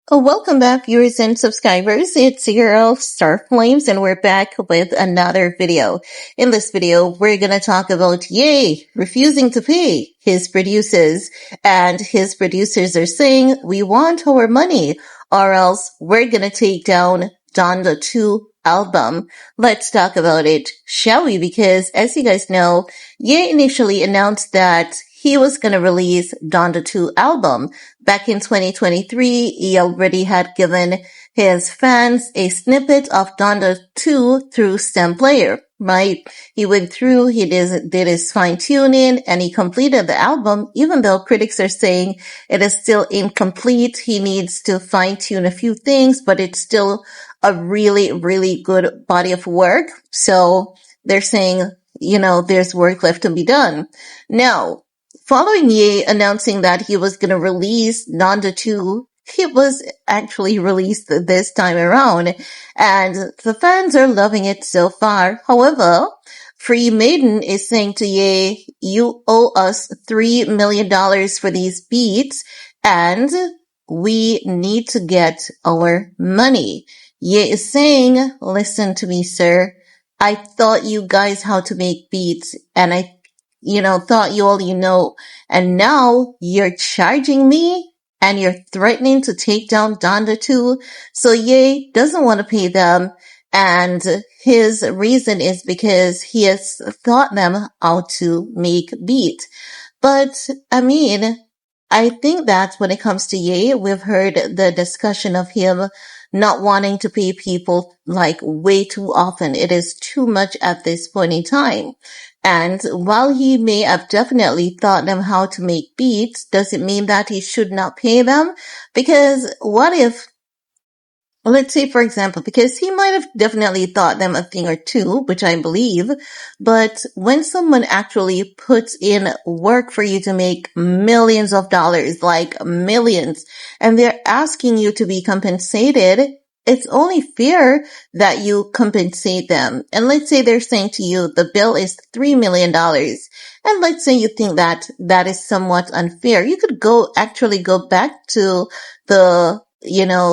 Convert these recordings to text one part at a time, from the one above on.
Oh, welcome back, viewers and subscribers. It's your girl, Star Flames, and we're back with another video. In this video, we're gonna talk about Ye refusing to pay his producers, and his producers are saying, we want our money, or else we're gonna take down Donda 2 album. Let's talk about it, shall we? Because as you guys know, Ye initially announced that he was gonna release Donda 2 album. Back in 2023, he already had given his fans a snippet of Donda 2 through STEM Player, right? He went through, he did his fine tuning, and he completed the album, even though critics are saying it is still incomplete. He needs to fine tune a few things, but it's still a really, really good body of work. So they're saying, there's work left to be done. Now, following Ye announcing that he was going to release Donda 2, it was actually released this time around, and the fans are loving it so far. However, Free Maiden is saying to Ye, you owe us $3 million for these beats, and we need to get our money. Ye is saying, listen to me, sir. I taught you guys how to make beats, and I thought you know, and now you're charging me and you're threatening to take down Donda 2. So Ye doesn't want to pay them. And his reason is because he has taught them how to make beats. But I think that when it comes to Ye, we've heard the discussion of him not wanting to pay people like way too often. It is too much at this point in time. And while he may have definitely taught them how to make beats, does it mean that he should not pay them? Because what if, let's say, for example, because he might have definitely taught them a thing or two, which I believe, but when someone actually puts in work for you to make millions of dollars, like millions, and they're asking you to be compensated, it's only fair that you compensate them. And let's say they're saying to you, the bill is $3 million. And let's say you think that that is somewhat unfair. You could actually go back to the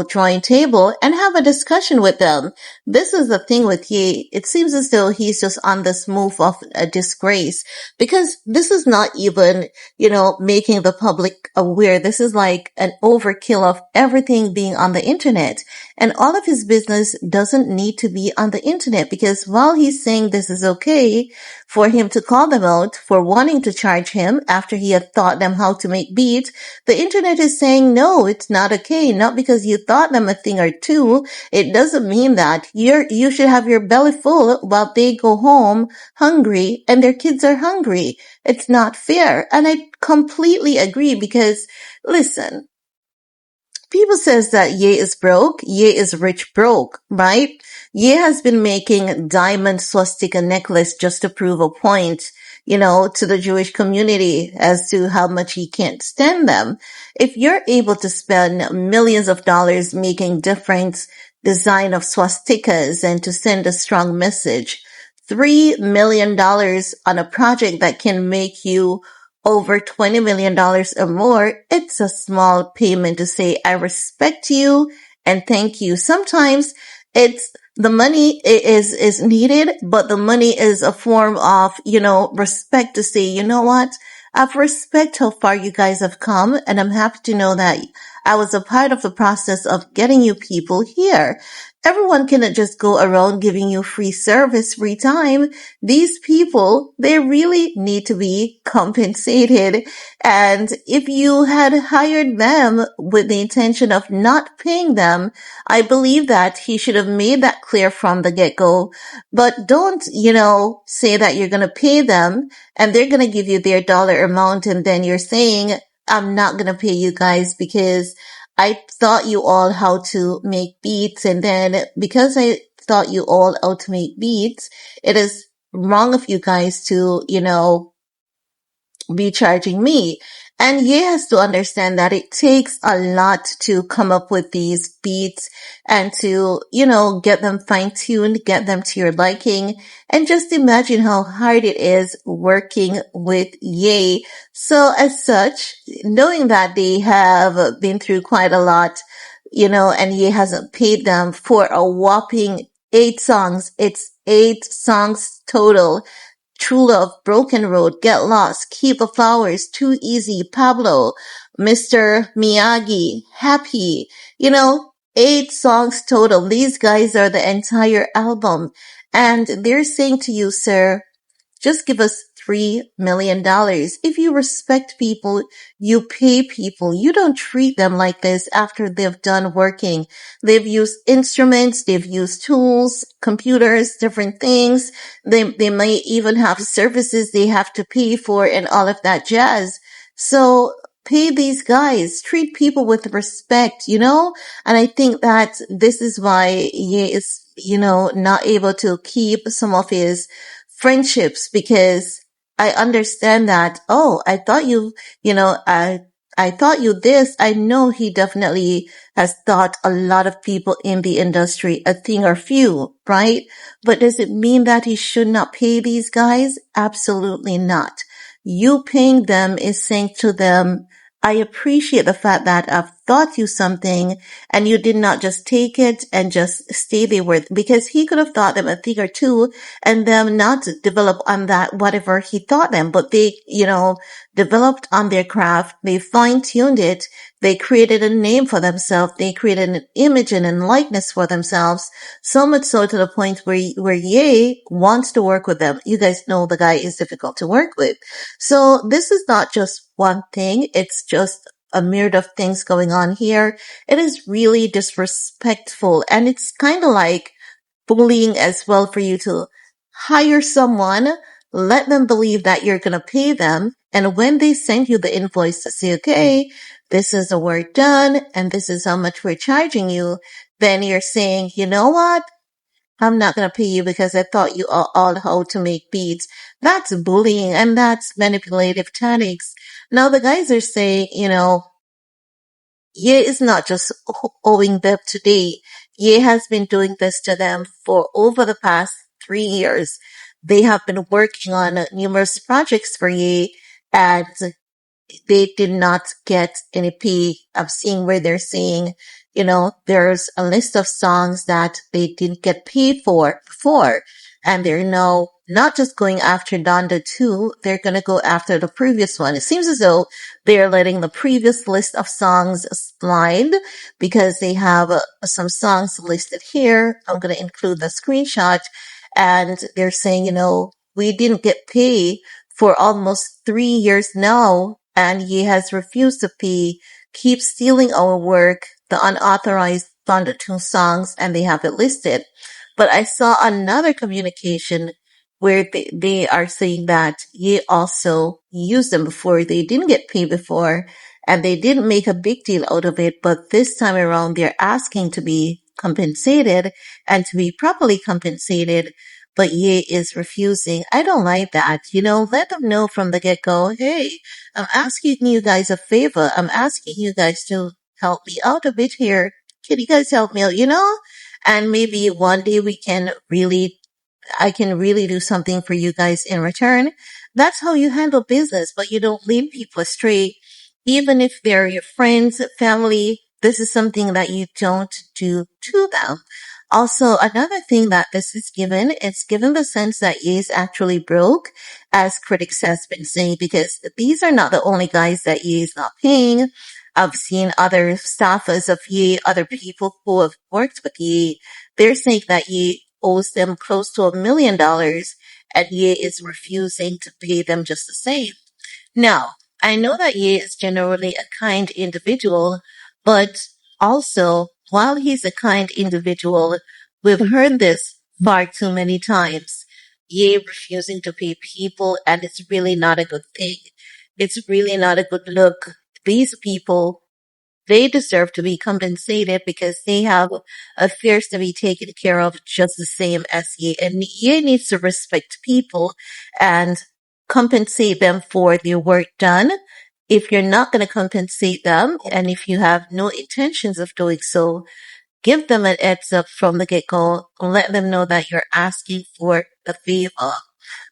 drawing table and have a discussion with them. This is the thing with Ye. It seems as though he's just on this move of a disgrace, because this is not even, making the public aware. This is like an overkill of everything being on the internet. And all of his business doesn't need to be on the internet, because while he's saying this is okay for him to call them out for wanting to charge him after he had taught them how to make beats, the internet is saying, no, it's not okay. Not because you taught them a thing or two. It doesn't mean that you should have your belly full while they go home hungry and their kids are hungry. It's not fair. And I completely agree, because listen, people says that Ye is broke. Ye is rich broke, right? Ye has been making diamond swastika necklace just to prove a point, to the Jewish community as to how much he can't stand them. If you're able to spend millions of dollars making different design of swastikas and to send a strong message, $3 million on a project that can make you over $20 million or more, it's a small payment to say, I respect you and thank you. Sometimes it's the money is needed, but the money is a form of, respect to say, you know what? I've respect how far you guys have come, and I'm happy to know that I was a part of the process of getting you people here. Everyone cannot just go around giving you free service, free time. These people, they really need to be compensated. And if you had hired them with the intention of not paying them, I believe that he should have made that clear from the get-go. But don't, say that you're going to pay them and they're going to give you their dollar amount, and then you're saying, I'm not going to pay you guys because I taught you all how to make beats, and then because I taught you all how to make beats, it is wrong of you guys to, be charging me. And Ye has to understand that it takes a lot to come up with these beats and to, get them fine-tuned, get them to your liking. And just imagine how hard it is working with Ye. So as such, knowing that they have been through quite a lot, and he hasn't paid them for a whopping 8 songs. It's 8 songs total. True Love, Broken Road, Get Lost, Keep the Flowers, Too Easy, Pablo, Mr. Miyagi, Happy, 8 songs total. These guys are the entire album. And they're saying to you, sir, just give us $3 million. If you respect people, you pay people. You don't treat them like this after they've done working. They've used instruments, they've used tools, computers, different things. They may even have services they have to pay for and all of that jazz. So pay these guys, treat people with respect. And I think that this is why he is, not able to keep some of his friendships, because I understand that, oh, I thought I thought you this. I know he definitely has taught a lot of people in the industry a thing or few, right? But does it mean that he should not pay these guys? Absolutely not. You paying them is saying to them, I appreciate the fact that I've taught you something and you did not just take it and just stay there with, because he could have taught them a thing or two and them not develop on that, whatever he taught them, but they, developed on their craft. They fine tuned it. They created a name for themselves. They created an image and a likeness for themselves. So much so to the point where Ye wants to work with them. You guys know the guy is difficult to work with. So this is not just one thing. It's just a myriad of things going on here. It is really disrespectful, and it's kind of like bullying as well for you to hire someone, let them believe that you're going to pay them. And when they send you the invoice to say, okay, this is the work done and this is how much we're charging you, then you're saying, you know what? I'm not going to pay you because I thought you all how to make beats. That's bullying and that's manipulative tactics. Now the guys are saying, Ye is not just owing them today. Ye has been doing this to them for over the past 3 years. They have been working on numerous projects for Ye, and they did not get any pay. I'm seeing where they're saying, there's a list of songs that they didn't get paid for before. And they're now not just going after Donda 2, they're going to go after the previous one. It seems as though they're letting the previous list of songs slide because they have some songs listed here. I'm going to include the screenshot. And they're saying, we didn't get paid for almost 3 years now, and he has refused to pay, keep stealing our work, the unauthorized Donda 2 songs, and they have it listed. But I saw another communication where they are saying that he also used them before. They didn't get paid before, and they didn't make a big deal out of it. But this time around, they're asking to be compensated and to be properly compensated. But Ye is refusing. I don't like that. Let them know from the get-go, hey, I'm asking you guys a favor. I'm asking you guys to help me out a bit here. Can you guys help me out, And maybe one day I can really do something for you guys in return. That's how you handle business, but you don't lead people astray. Even if they're your friends, family, this is something that you don't do to them. Also, another thing that this is given, it's given the sense that Ye is actually broke, as critics has been saying, because these are not the only guys that Ye is not paying. I've seen other staffers of Ye, other people who have worked with Ye. They're saying that Ye owes them close to $1 million, and Ye is refusing to pay them just the same. Now, I know that Ye is generally a kind individual, but also, while he's a kind individual, we've heard this far too many times. Ye refusing to pay people, and it's really not a good thing. It's really not a good look. These people, they deserve to be compensated because they have affairs to be taken care of just the same as Ye. And Ye needs to respect people and compensate them for their work done. If you're not going to compensate them, and if you have no intentions of doing so, give them an heads up from the get-go. Let them know that you're asking for a favor.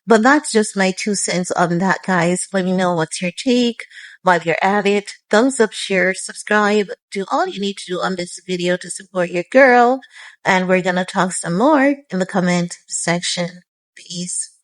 But that's just my 2 cents on that, guys. Let me know what's your take. While you're at it, thumbs up, share, subscribe. Do all you need to do on this video to support your girl. And we're gonna talk some more in the comment section. Peace.